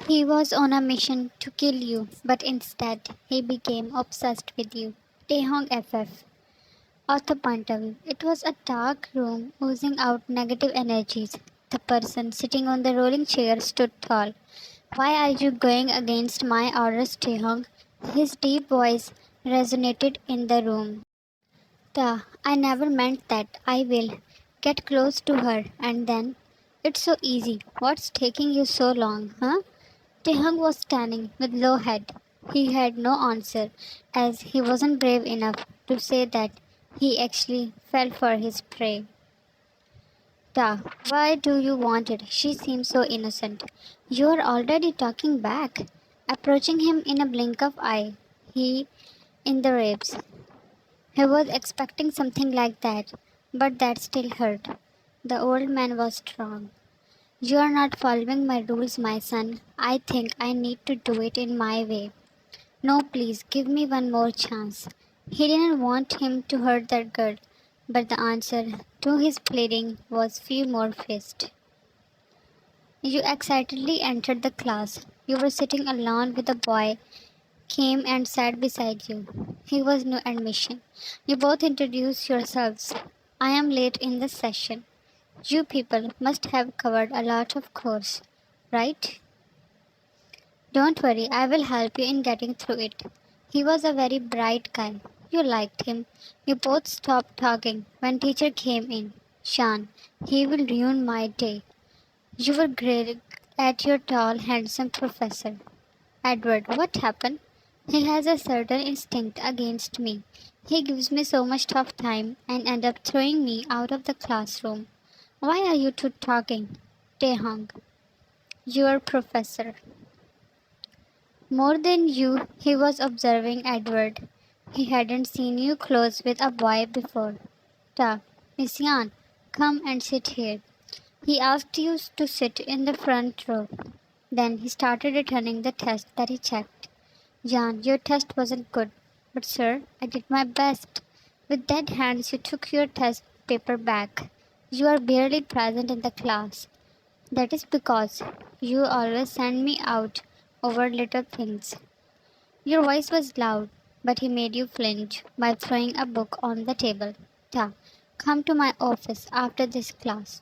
He was on a mission to kill you, but instead he became obsessed with you. Taehyungff. Author point of view. It was a dark room oozing out negative energies. The person sitting on the rolling chair stood tall. Why are you going against my orders, Taehyung? His deep voice resonated in the room. I never meant that. I will. Get close to her and then. It's so easy. What's taking you so long, huh? Taehyung was standing with low head. He had no answer, as he wasn't brave enough to say that he actually fell for his prey. Why do you want it? She seemed so innocent. You are already talking back. Approaching him in a blink of eye, he in the ribs. He was expecting something like that, but that still hurt. The old man was strong. You are not following my rules, my son. I think I need to do it in my way. No, please, give me one more chance. He didn't want him to hurt that girl, but the answer to his pleading was few more fists. You excitedly entered the class. You were sitting alone with a boy, came and sat beside you. He was new admission. You both introduced yourselves. I am late in the session. You people must have covered a lot of course, right? Don't worry, I will help you in getting through it. He was a very bright guy. You liked him. You both stopped talking when teacher came in. Shan, he will ruin my day. You were great at your tall, handsome professor. Edward, what happened? He has a certain instinct against me. He gives me so much tough time and end up throwing me out of the classroom. Why are you two talking? Taehyung, your professor. More than you, he was observing Edward. He hadn't seen you close with a boy before. Ta, Miss Yan, come and sit here. He asked you to sit in the front row. Then he started returning the test that he checked. Jan, your test wasn't good. But sir, I did my best. With dead hands you took your test paper back. You are barely present in the class. That is because you always send me out over little things. Your voice was loud, but he made you flinch by throwing a book on the table. Ta, come to my office after this class.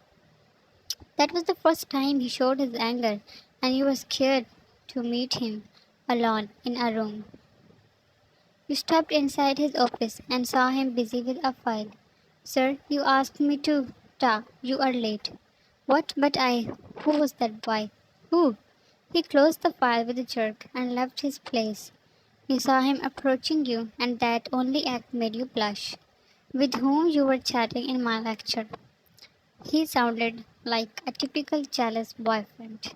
That was the first time he showed his anger, and you were scared to meet him alone in a room. You stepped inside his office and saw him busy with a file. Sir, you asked me to. Ta, you are late. What? But I. Who was that boy? Who? He closed the file with a jerk and left his place. You saw him approaching you, and that only act made you blush. With whom you were chatting in my lecture. He sounded like a typical jealous boyfriend.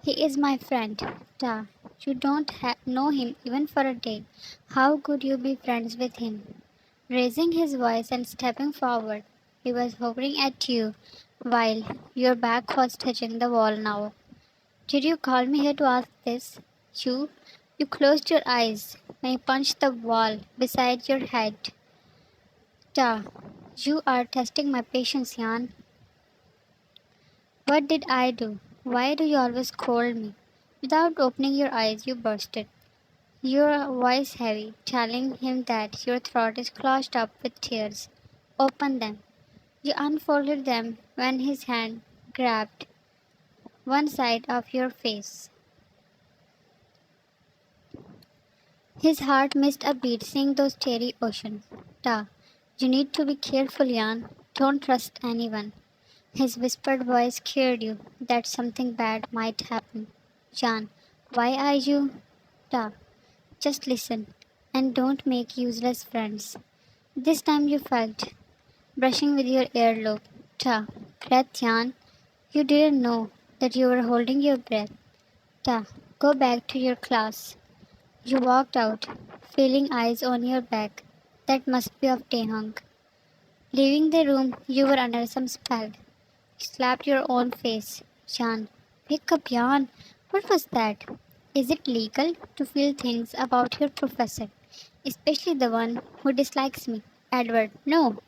He is my friend. Ta, you don't know him even for a day. How could you be friends with him? Raising his voice and stepping forward, he was hovering at you while your back was touching the wall now. Did you call me here to ask this? You closed your eyes when you punched the wall beside your head. Ta, you are testing my patience, Jan. What did I do? Why do you always scold me? Without opening your eyes, you bursted, your voice heavy, telling him that your throat is closed up with tears. Open them. You unfolded them when his hand grabbed one side of your face. His heart missed a beat seeing those teary oceans. Ta, you need to be careful, Jan. Don't trust anyone. His whispered voice scared you that something bad might happen. Jan, why are you? Ta, just listen and don't make useless friends. This time you felt, brushing with your earlobe. Ta, breath, Jan. You didn't know that you were holding your breath. Ta, go back to your class. You walked out, feeling eyes on your back. That must be of Taehyung. Leaving the room, you were under some spell. You slapped your own face. Jan, wake up, Jan. What was that? Is it legal to feel things about your professor, especially the one who dislikes me? Edward, no.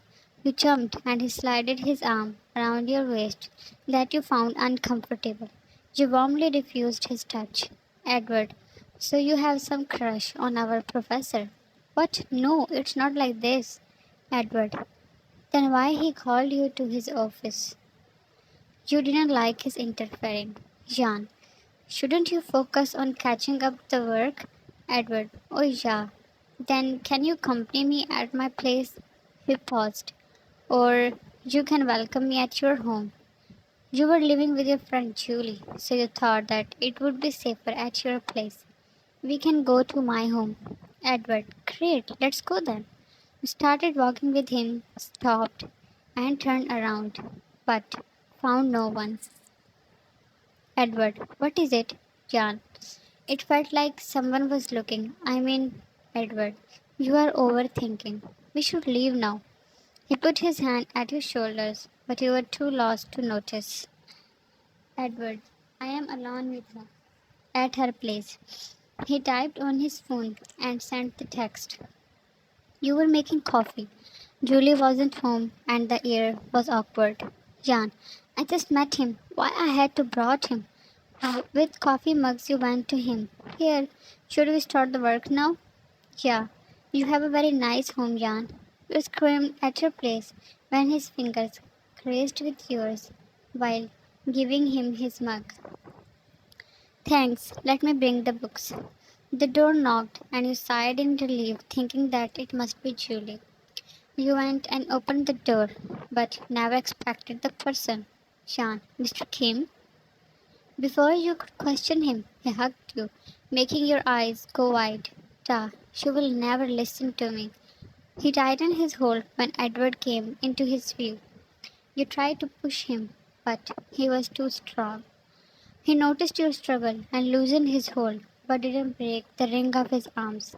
You jumped and he slided his arm around your waist that you found uncomfortable. You warmly refused his touch. Edward, so you have some crush on our professor? What? No, it's not like this. Edward, then why he called you to his office? You didn't like his interfering. Jan, shouldn't you focus on catching up the work? Edward, oh yeah. Then can you accompany me at my place? He paused. Or you can welcome me at your home. You were living with your friend Julie, so you thought that it would be safer at your place. We can go to my home. Edward, great, let's go then. We started walking with him, stopped, and turned around, but found no one. Edward, what is it? Jan, it felt like someone was looking. Edward, you are overthinking. We should leave now. He put his hand at his shoulders, but you were too lost to notice. Edward, I am alone with her. At her place. He typed on his phone and sent the text. You were making coffee. Julie wasn't home and the air was awkward. Jan, I just met him. Why I had to brought him? With coffee mugs you went to him. Here, should we start the work now? Yeah. You have a very nice home, Jan. You screamed at your place when his fingers caressed with yours while giving him his mug. Thanks, let me bring the books. The door knocked, and you sighed in relief, thinking that it must be Julie. You went and opened the door, but never expected the person. Sean, Mr. Kim? Before you could question him, he hugged you, making your eyes go wide. Ta, she will never listen to me. He tightened his hold when Edward came into his view. You tried to push him, but he was too strong. He noticed your struggle and loosened his hold, but didn't break the ring of his arms.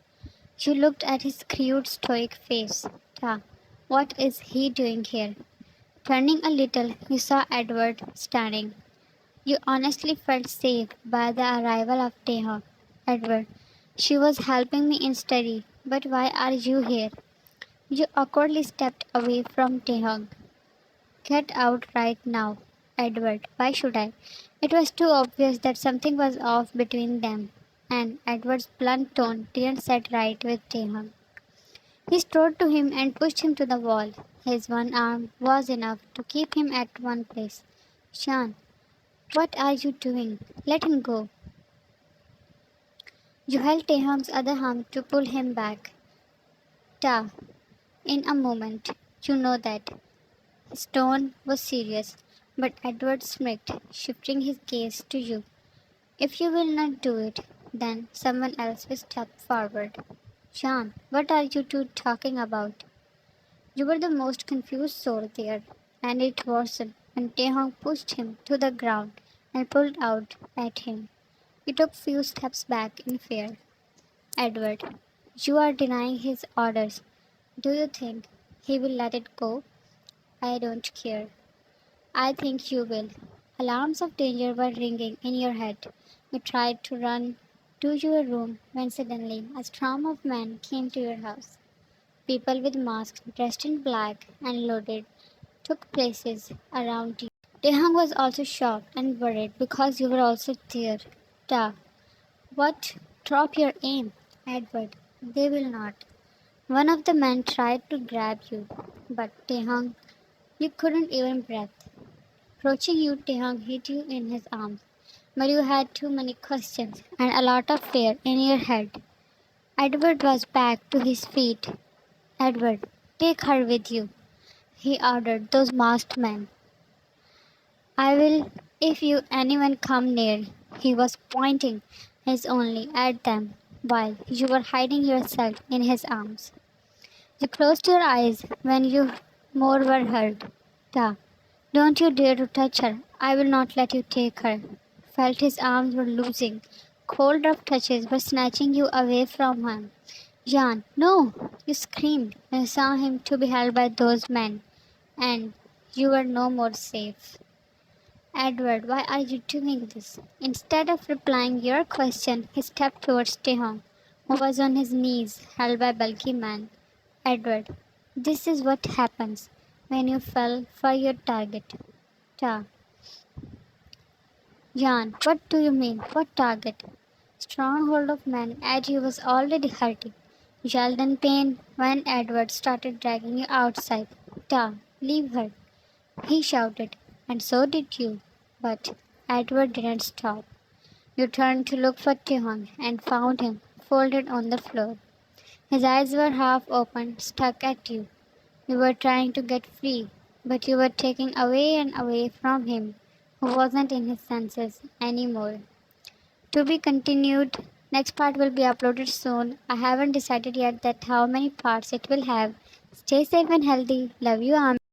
You looked at his screwed, stoic face. Ta, what is he doing here? Turning a little, you saw Edward standing. You honestly felt safe by the arrival of Taehyung. Edward, she was helping me in study, but why are you here? You awkwardly stepped away from Taehyung. Get out right now. Edward, why should I? It was too obvious that something was off between them, and Edward's blunt tone didn't set right with Taehyung. He strode to him and pushed him to the wall. His one arm was enough to keep him at one place. Shan, what are you doing? Let him go. You held Taehyung's other arm to pull him back. Ta, in a moment, you know that. His tone was serious, but Edward smirked, shifting his gaze to you. If you will not do it, then someone else will step forward. Sean, what are you two talking about? You were the most confused soul there, and it worsened when Taehyung pushed him to the ground and pulled out at him. He took few steps back in fear. Edward, you are denying his orders. Do you think he will let it go? I don't care. I think you will. Alarms of danger were ringing in your head. You tried to run to your room when suddenly a storm of men came to your house. People with masks dressed in black and loaded took places around you. Tehang was also shocked and worried because you were also there. Ta, what? Drop your aim, Edward. They will not. One of the men tried to grab you, but Tehang, you couldn't even breathe. Approaching you, Tehang hit you in his arms, but you had too many questions and a lot of fear in your head. Edward was back to his feet. Edward, take her with you, he ordered those masked men. I will if you anyone come near. He was pointing his only at them while you were hiding yourself in his arms. You closed your eyes when you more were heard. Ta, don't you dare to touch her. I will not let you take her. Felt his arms were loosing. Cold rough touches were snatching you away from him. Jan, no! You screamed and saw him to be held by those men, and you were no more safe. Edward, why are you doing this? Instead of replying your question, he stepped towards Tehong, who was on his knees, held by bulky man. Edward, this is what happens when you fell for your target. Ta. Jan, what do you mean? What target? Stronghold of man, as he was already hurting. Yelled in pain when Edward started dragging you outside. Ta, leave her, he shouted, and so did you. But Edward didn't stop. You turned to look for Taehyung and found him folded on the floor. His eyes were half open, stuck at you. You were trying to get free, but you were taking away and away from him, who wasn't in his senses anymore. To be continued. Next part will be uploaded soon. I haven't decided yet that how many parts it will have. Stay safe and healthy. Love you, Ami.